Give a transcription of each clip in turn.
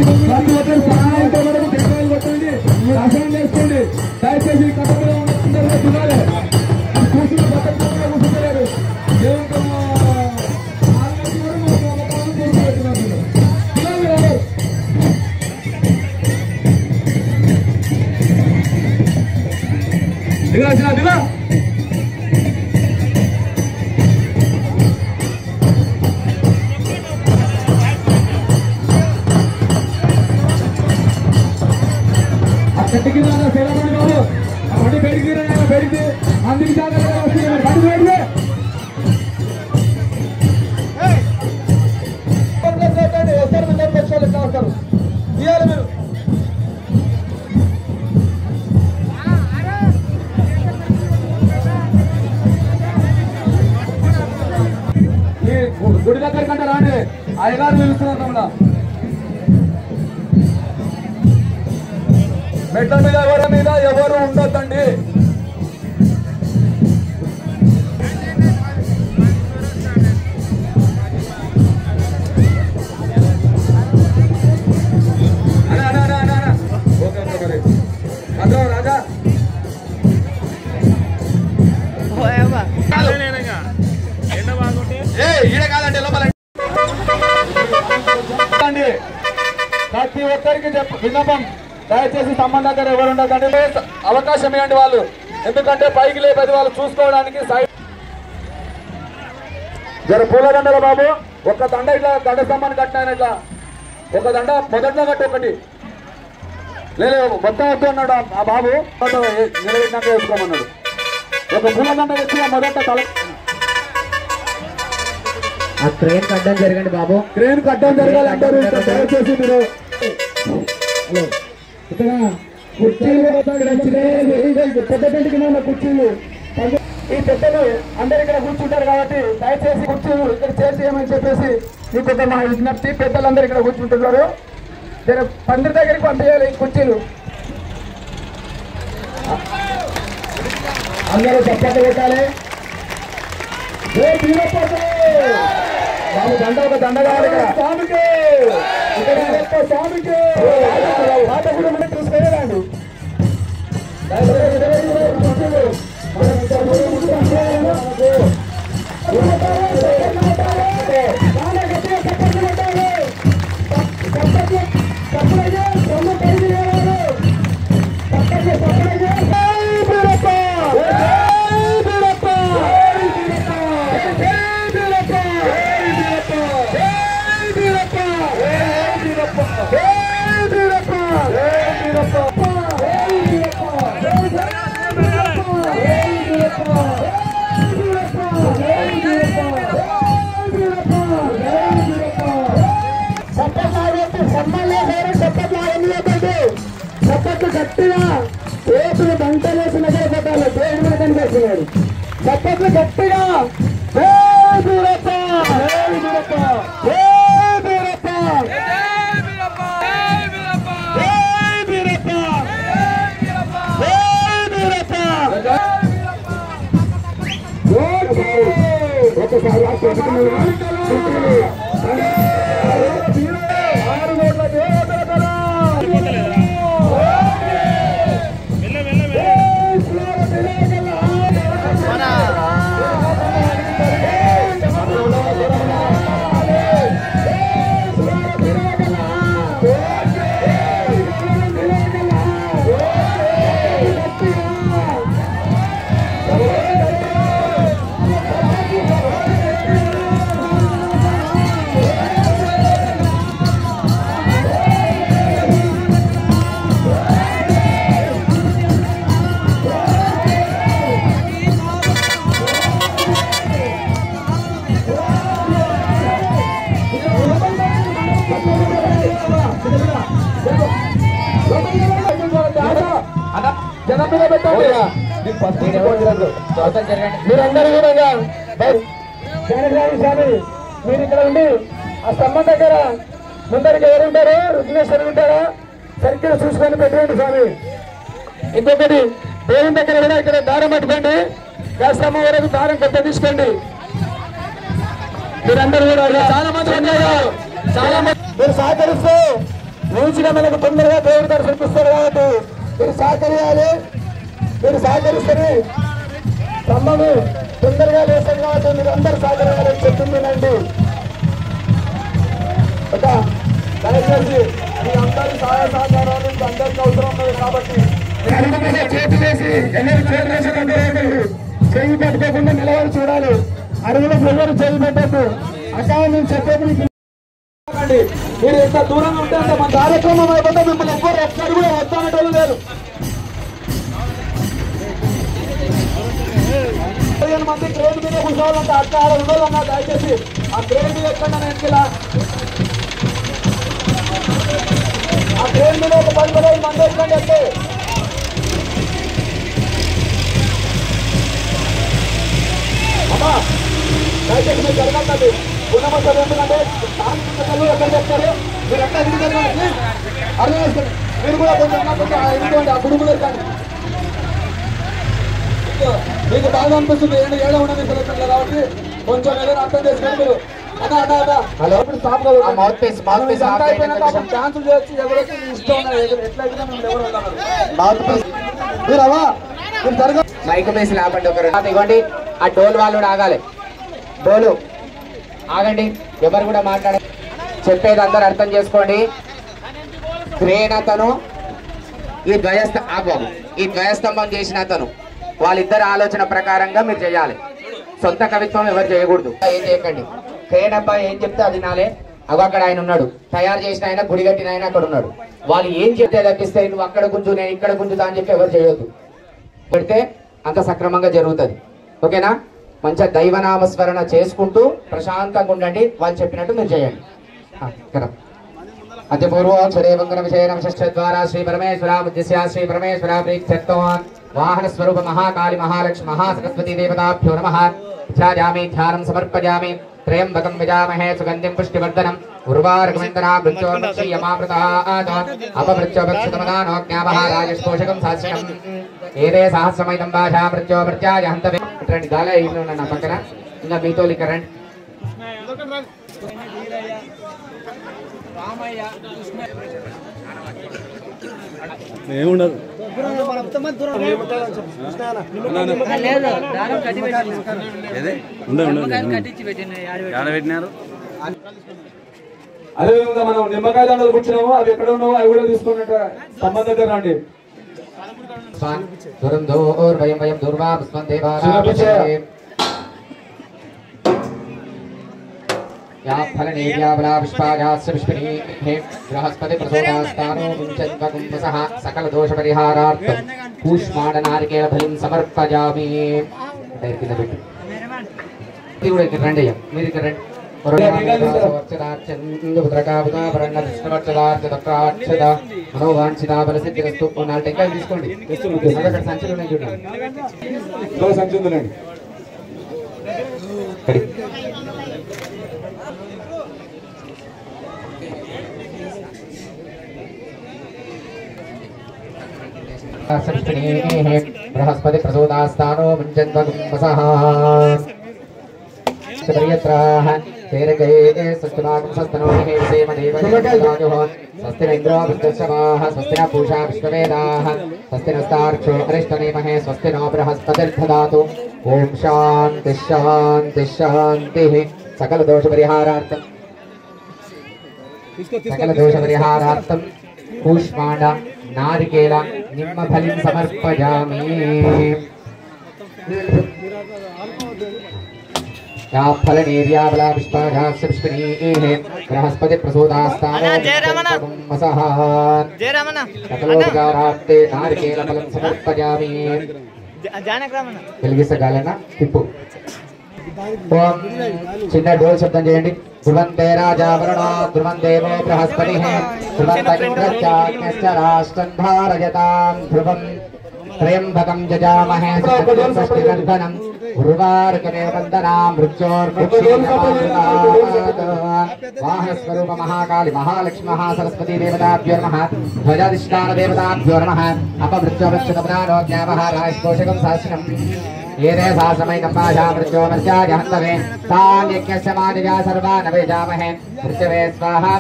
ప్రతి ఒక్కరు సహాయంతో మనకు దేవాలు కొట్టండి, దర్శనం చేసుకోండి. దయచేసి కట్టలో ఉన్న చూడాలి, కూర్చుని బతకకుండా కూర్చుంటలేరు. దేవునితో దిగా దిగా చెట్టుకి సేవమని బాబు బండి పెడికి పెడితే అందరికి జాగ్రత్తగా వస్తుంది. బండి పెడితే వస్తారు, మీరు పక్షాలు ఎట్లా వస్తారు తీయాలి మీరు. ఈ గుడి దగ్గర కంటే రాండి, అయ్యగారు పిలుస్తున్నారు. మెట్ల మీద ఎవరి మీద ఎవరు ఉండొద్దండి. రాజా ఈడ కాదండి లోపల ప్రతి ఒక్కరికి విన్నపం, దయచేసి సంబంధం దగ్గర ఎవరు ఉండకండి, అవకాశం ఇవ్వండి వాళ్ళు. ఎందుకంటే పైకి లేపేది వాళ్ళు చూసుకోవడానికి. జర పూల దండల బాబు, ఒక దండ ఇట్లా దండ స్తంభాన్ని కట్టిన ఇట్లా ఒక దండ మొదట్లో కట్టి ఒకటి లేదు మొత్తం వద్దు అన్నాడు ఆ బాబు. నిలబెట్టినాక వేసుకోమన్నాడు. ఒక పూల దండ వచ్చి ఆ మొదట తల క్రేన్ కట్టడం జరగండి బాబు, క్రేన్ కట్టడం జరగాలి అంటారు. దయచేసి మీరు ఇక్కడ కుర్చీలు పెద్ద పెంటికి ఉన్న కుర్చీలు ఈ పెద్దలు అందరు ఇక్కడ కూర్చుంటారు కాబట్టి దయచేసి కుర్చీలు ఇక్కడ చేర్చేయమని చెప్పేసి ఈ పెద్ద మా విజ్ఞప్తి. పెద్దలందరూ ఇక్కడ కూర్చుంటున్నారు, పందిరి దగ్గరికి పంపించాలి ఈ కుర్చీలు. అందరూ చప్పట్లు పెట్టాలి. బాబు దండ ఒక దండ కావాలి స్వామికి, ఇక్కడ స్వామికి పాట కూడా మనం చూసుకోలేదండి. చప్పట్లు గట్టిగా చేతులు దంట వేసిన కొట్టాలి. దేవుడు మీద కనిపిస్తున్నాడు. చప్పట్లు గట్టిగా ఒకసారి మీరందరూ కూడా స్వామి మీరు ఇక్కడ ఉండి ఆ స్తంభం దగ్గర ముందరికి ఎవరుంటారో రుద్రేశ్వరు ఉంటారా సరిగ్గా చూసుకొని పెట్టండి స్వామి. ఇంకొకటి దేవుని దగ్గర కూడా ఇక్కడ దారం పట్టుకోండి, స్తంభం వరకు దారం కొత్త తీసుకోండి. మీరందరూ కూడా చాలా మంది ఉన్నారు, చాలా మంది మీరు సహకరిస్తూ కూర్చున్న మనకు తొందరగా దేవుడు దర్శనమిస్తాడు కాబట్టి మీరు సహకరించాలి. మీరు సహకరిస్తే స్తంభము తొందరగా లేస్తారు కాబట్టి మీరు అందరూ సహకరించాలని చెప్తుందండి. దయచేసి మీ అందరి సహాయ సహకారాలు అందరికీ అవసరం ఉన్నది కాబట్టి చేతి వేసి ఎవరు చేతి వేసినట్టు చేయి పెట్టుకోకుండా నిలబడి చూడాలి. అడుగులకు ఎవరు చేయి పెట్టద్దు. అక్కడ మేము చెప్పేది మీరు ఎంత దూరంగా ఉంటే అంత మన కార్యక్రమం అయిపోతే మిమ్మల్ని ఎవ్వరు ఒక్కరు కూడా వస్తానటోళ్ళు లేరు. 15 మంది ట్రైన్ మీద కూర్చోవాలంటే అక్క 6 ఉండాలన్నా దయచేసి ఆ ట్రైన్ మీద ఎక్కడ వెనకలా ఆ ట్రైన్ మీద ఒక 10-15 మంది ఎక్కండి అంటే అమ్మా దయచేసి మీరు జరగండి. గుణమస్తారు ఎందుకంటే ఎక్కడ చెప్తారు మీరు ఎక్కడ తిరుగుతారు అర్థం చేస్తారు. మీరు కూడా కొంచెం ఎందుకంటే ఆ గుడుగులు కానీ మీకు బాగా అనిపిస్తుంది. ఏడా ఉన్నది సెలెక్షన్ కాబట్టి కొంచెం ఏదైనా అర్థం చేసుకొని మీరు హలో ఇప్పుడు స్టాప్ ఛాన్సులు చేయొచ్చు. ఎవరైతే ఇష్టం ఎట్లయితే మేము ఎవరు మీరవా మీరు జరగ మైక్ వేసి లాపండి. ఒకరు ఇవ్వండి. ఆ డోల్ వాళ్ళు కూడా ఆగాలి. డోలు ఆగండి. ఎవరు కూడా మాట్లాడ చెప్పేది అందరు అర్థం చేసుకోండి. క్రేన్ అతను ఈ ద్వయస్తంభం చేసిన అతను వాళ్ళిద్దరు ఆలోచన ప్రకారంగా మీరు చేయాలి. సొంత కవిత్వం ఎవరు చేయకూడదు. ఏం చేయకండి. క్రేన్ అబ్బాయి ఏం చెప్తే అది నాలే. అవి అక్కడ ఆయన ఉన్నాడు. తయారు చేసిన ఆయన, గుడి కట్టిన ఆయన అక్కడ ఉన్నాడు. వాళ్ళు ఏం చెప్తే తప్పిస్తే నువ్వు అక్కడ గుంజు నేను ఇక్కడ గుంజుతా అని చెప్పి ఎవరు చేయొద్దు. పెడితే అంత సక్రమంగా జరుగుతుంది. ఓకేనా? మంచిగా దైవనామస్మరణ చేసుకుంటూ ప్రశాంతంగా ఉండండి. వాళ్ళు చెప్పినట్టు మీరు చేయండి. అతి పూర్వోక్షరేవంగన విషయన విశిష్టద్వారా శ్రీ పరమేశ్వర ఉద్దేశ్య శ్రీ పరమేశ్వర ప్రీత్యర్థం వాహన స్వరూప మహాకాళి మహాలక్ష్మి మహాసరస్వతి దేవతాభ్యో నమః. ధ్యాయామి ధ్యానం సమర్పయామి. త్రయంబకం విజామహే సుగంధిం పుష్టివర్ధనం ఉర్వారకమిందనా వృక్షోన్ముక్షీయమామృతాత్ అపవృక్షోపక్షతమదానోజ్ఞాపః రాజస్పోషకం శాస్త్రం ఏదే సహస్రమైతం భాషా వృక్షోపర్యాయ హంతవే. ఇట్లాంటి గాలే ఇల్లు నా పక్కన. ఇంకా మీతో రండి. ఏముండదు అదేవిధంగా మనం నిమ్మకాయ దండలు కూర్చున్నాము. అవి ఎక్కడ ఉన్నామో అవి కూడా తీసుకున్నట్టు సంబంధం దగ్గర రండి. బృహస్పతి ప్రసోదాస్తానో ముంచద్వగుంసః సకల దోష పరిహారార్థం కూష్మాండ నారికేళ బలిం సమర్పయామి. రండి. మీరు ఇక్కడ రండి. మనోవాంఛితాబలసిద్ధిరస్తు. 4 టెంకాయలు తీసుకోండి. అక్కడ సంచులు ఉన్నాయి చూడండి. సంచి ఉందండి. బృహస్పతి ప్రసోదాస్తానో ముంచద్వగుంసః స్వస్తి న పూషా విశ్వవేదాః స్వస్తి నస్తార్క్షో అరిష్టనేమహే స్వస్తి నో బృహస్పతిర్దదాతు. ఓం శాంతి శాంతి శాంతి. సకల దోష పరిహారార్థం కూష్మాండ నారికేళ నిమ్మ బలిం సమర్పయామి. బృహస్పతి ప్రసోదాస్తానోపకారార్థే నారికేళ ఫలం సమర్పయామి. వెలిగిస్తగాలనా తిప్పు. ఓం చిన్న డోల్ శబ్దం చేయండి. ధ్రువంతే రాజా వరుణో ధ్రువం దేవో బృహస్పతి ధ్రువంత ఇంద్రశ్చాగ్నిశ్చ రాష్ట్రం ధారయతాం ధ్రువం త్రయంబకం జజామహే షష్ఠివర్ధనం ఉర్వారుకమే వందనాం మృత్యోర్ముక్షీయమామృతాత్. వాహనస్వరూప మహాకాళి మహాలక్ష్మి మహాసరస్వతి దేవతాభ్యో నమః. ధ్వజాధిష్ఠాన దేవతాభ్యో నమః. అపమృత్యోపక్షతమనానోజ్ఞాపః రాజస్పోషకం శాస్త్రం येने सासमै नम्माशा मृत्योमर्चाय हन्तवे तान् यज्ञस्य मादिव्या सर्वान् अभिजामहे मृत्यवे स्वाहा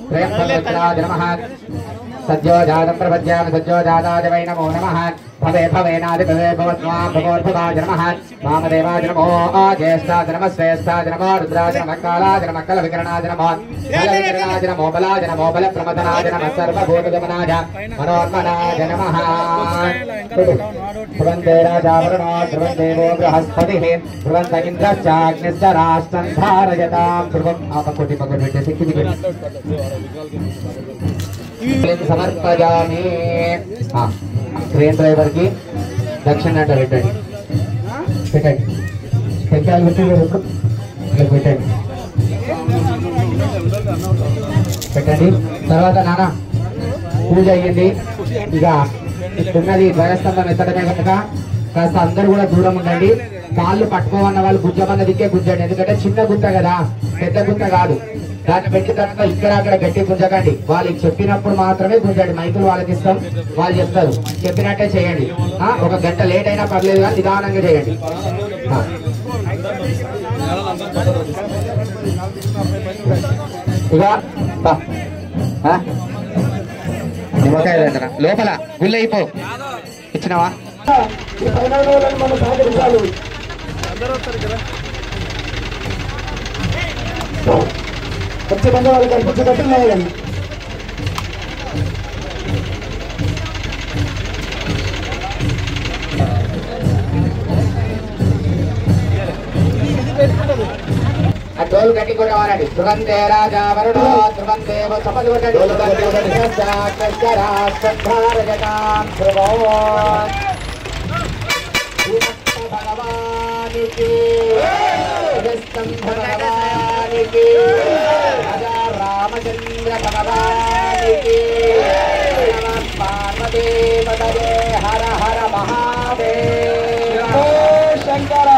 त्र्यम्बकरुद्राय नमः सद्यो जातं प्रपद्यामि सद्यो जाताय वै नमो नमः भवे भवेनादिभवे भवत्वां भगवद्भवाय नमः वामदेवाय नमो ज्येष्ठाय नमः श्रेष्ठाय नमो रुद्राय नमः कालाय नमः कलविकरणाय नमः बलविकरणाय नमो बलाय नमो बलप्रमथनाय नमः सर्वभूतगमनाय मनोन्मनाय नमः ध्रुवन्ते राजावरुणो ध्रुवन्देवो बृहस्पतिः ध्रुवन्त इन्द्रश्चाग्निश्च राष्ट्रं धारयतां ध्रुवम् आपकोटि पकोटि सिक्किति समर्पयामि ट्रेन ड्राइवर की दक्षिण పెట్టండి టెంకాయలు పెట్టండి తర్వాత నాన్న పూజ అయ్యింది ఇక ఉన్నది ధ్వజస్తంభం ఎత్తడమే కనుక కాస్త అందరూ కూడా దూరం ఉండండి కాళ్ళు పట్టుకోమన్న వాళ్ళు గుజ్జమన్న దిక్కే గుజ్జండి ఎందుకంటే చిన్న గుంత కదా పెద్ద గుంత కాదు దాన్ని పెట్టిన తర్వాత ఇక్కడ అక్కడ గట్టి గుంజకండి వాళ్ళకి చెప్పినప్పుడు మాత్రమే గుంజండి మైకులు వాళ్ళకి ఇస్తాం వాళ్ళు చెప్తారు చెప్పినట్టే చేయండి ఒక గంట లేట్ అయినా పర్లేదు కానీ నిదానంగా చేయండి ఇక నిమ్మకాయ లోపల గుళ్ళు అయిపో ఇచ్చినావా మనం సహకరించాలి వచ్చే బంధు వాళ్ళు కనిపించేటట్టు ఉన్నాయండి ఆ డోలు గట్టి కూడా వాడండి ధ్రువందే రాజా వరుణో ధ్రువందేవ సపది కొట్టండి భగవానికి భగవానికి రాజా రామచంద్ర భగవానికి పార్వతీ పదవే హర హర మహాదేవ శంకర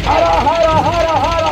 హర హర హర హర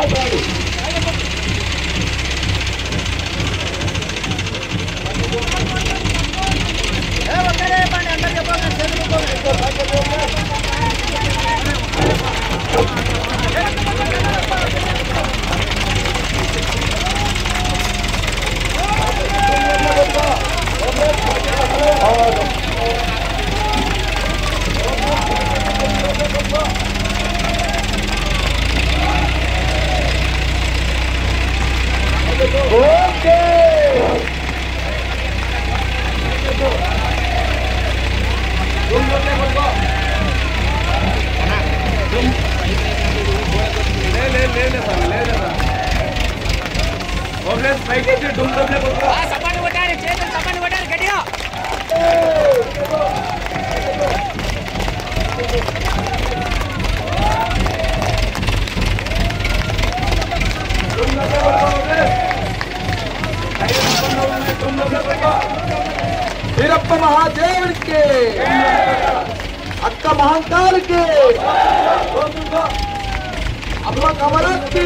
వీరప్ప మహాదేవుడికి అక్క మహంకాళికి అమ్మ కమలకి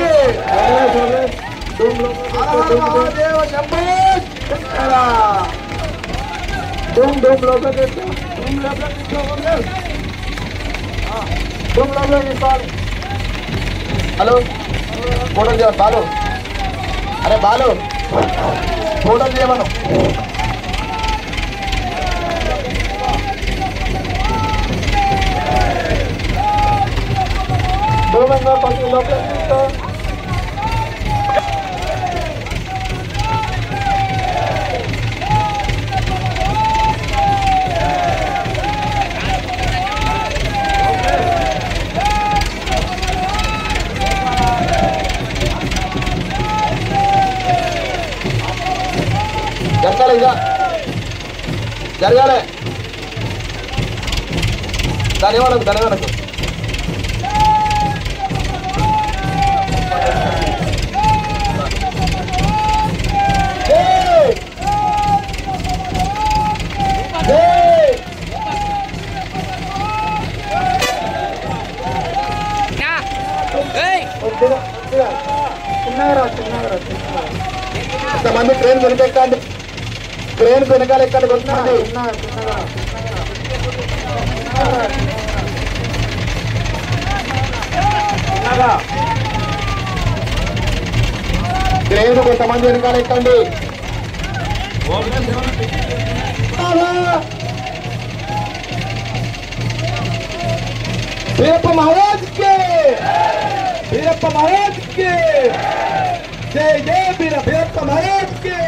మహాదేవ శంభో శంకర డూమ్ డూమ్ లోపల తీసుకోవాలి. హలో ఫోటో చేయాలి బాలు. అరే బాలు ఫోటో చేయమను. దూరంగా పక్కన లోపల తీసుకో. జరగాలి ఇక జరగాలి ధన్యవాదాలు ధన్యవాదాలు. చిన్నగా రా కొంతమంది ట్రైన్ వెనకెక్కండి, ట్రైన్ వెనకాల ఎక్కండి కొంతమంది. ట్రైన్ కొంతమంది వెనకాల ఎక్కండి. వీరప్ప మహారాజ్కి, వీరప్ప మహారాజ్కి జై జై వీరప్ప మహారాజ్కి.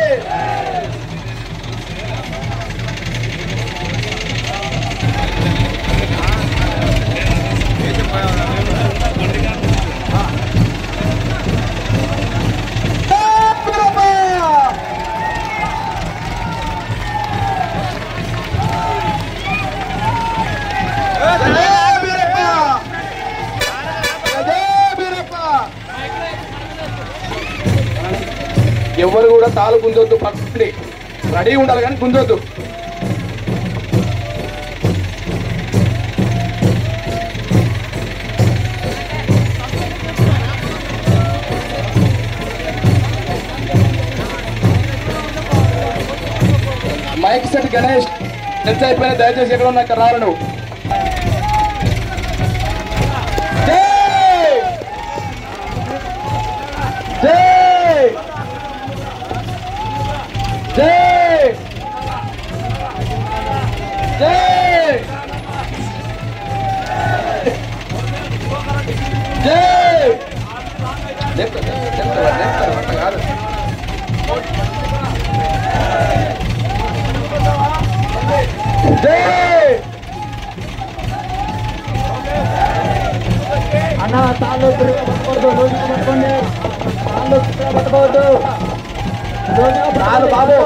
ఎవరు కూడా తాలు గుంజొద్దు, పక్కడి రెడీ ఉండాలి కానీ గుంజొద్దు. మైక్ సెట్ గణేష్ తెలిసి అయిపోయినా దయచేసి ఎక్కడ ఉన్నా ఇక్కడ రావాలి నువ్వు. అన్న తాళ్ళు పట్టుకోవద్దు, రోజుగా పట్టుకోండి, తాళ్ళు పట్టుకోవద్దు, బాబు.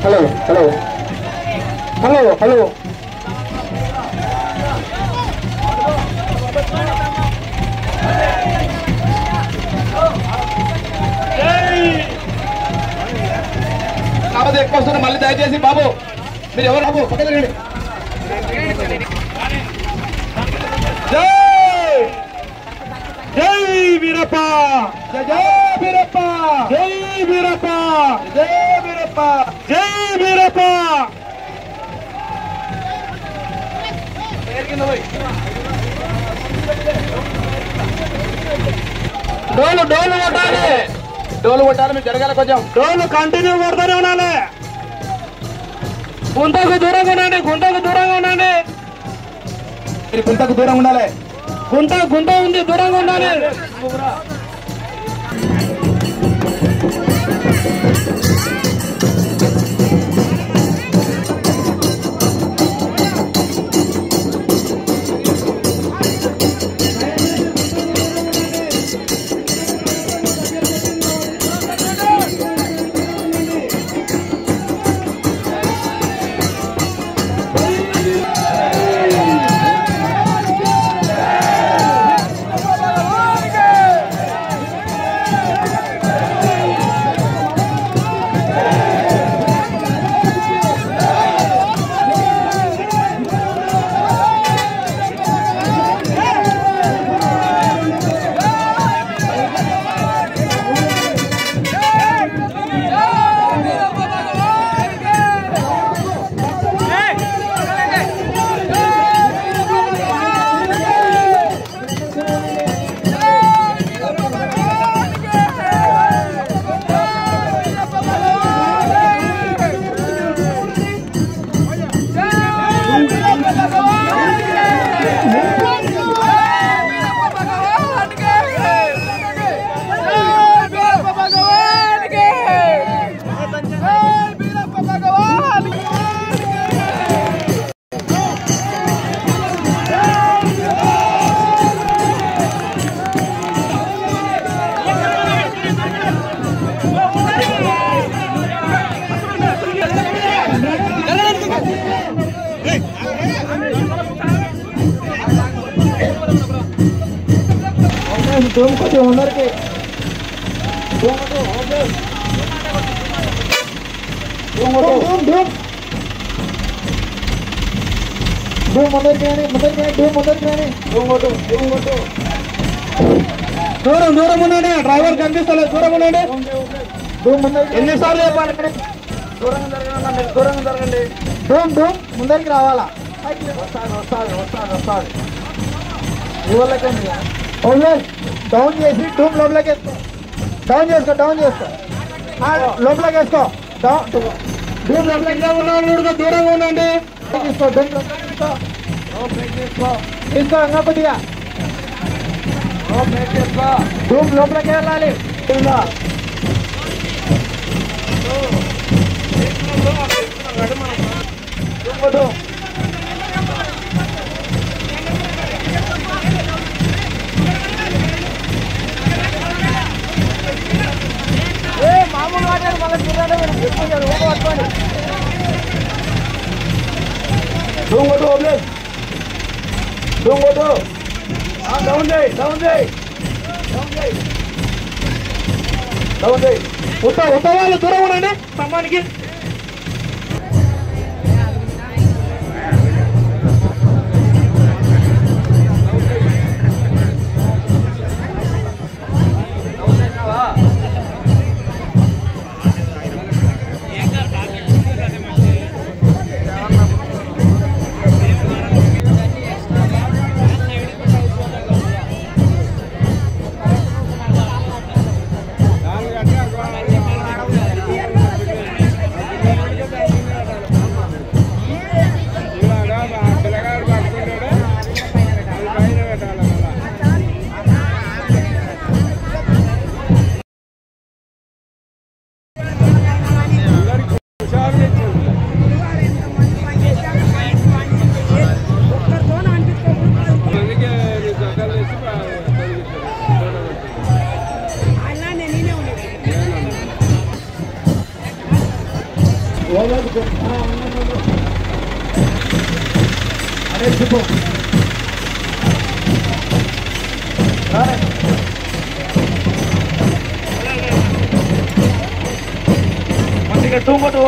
హలో హలో హలో హలో కాబట్టి ఎక్కువ వస్తున్నారు. మళ్ళీ దయచేసి బాబు మీరు ఎవరు బాబు పక్కన రండి. జై జై వీరప్ప, జై జై వీరప్ప, జై వీరప్ప, జై వీరప్ప, జై వీరప్ప. డోలు డోలు కొట్టాలి, డోలు కొట్టాలి. మీరు జరగాలి, కొంచెం డోలు కంటిన్యూ కొడతానే ఉండాలి. గుంతకు దూరంగా ఉండండి, గుంతకు దూరంగా ఉండండి. మీరు గుంతకు దూరంగా ఉండాలి. గుంత గుంత ఉంది, దూరంగా ఉండాలి. डूम को जो हुनर के डूम मदद करने डूम मदद करने डूम దూరం దూరం ఉండండి, డ్రైవర్ కనిపిస్తలేదు, దూరం ఉండండి. ఎన్నిసార్లు చెప్పాలి? దూరంగా జరగండి, మీరు దూరంగా జరగండి. డూమ్ డూమ్ ముందరికి రావాలా? వస్తాను వస్తాను వస్తాను వస్తాను. ఈ వాళ్ళకండి డౌన్ చేసి డూమ్ లోపలికి వేసుకో, డౌన్ చేసుకో, డౌన్ చేసుకో, లోపలికి వేసుకో. డూమ్ లోపలికి ఉన్నాడు, దూరంగా ఉండండి. తీసుకో, డూమ్ తీసుకో, తీసుకో ఇంకా కొద్దిగా. డూమ్ లోపలికి వెళ్ళాలి. మామూలు వాడారు మళ్ళీ చూడండి, పట్టుకోండి. డూమ్ కొట్టు, డూమ్ కొట్టు, డౌన్ చేయి, డౌన్ చేయి, డౌన్ చేయి, డౌన్ చేయి. వాళ్ళు దూరం ఉండండి స్తంభానికి. డూమ్ కొట్టు,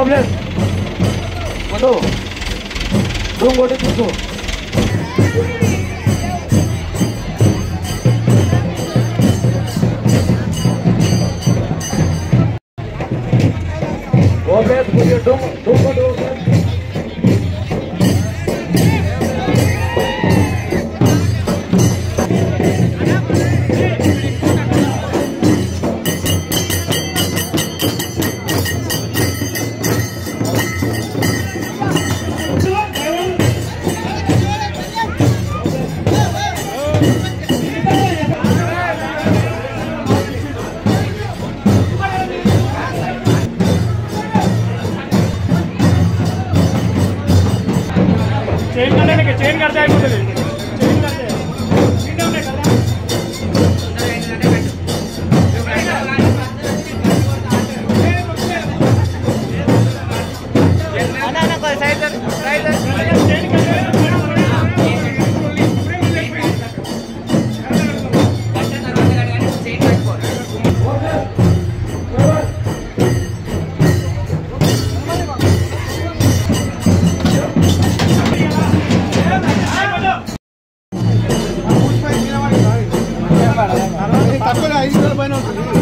డూమ్ కొట్టు, తీసుకో. డూమ్ కొట్టు. चेन करते हैं తక్కువ 5 పైన ఉంటుంది.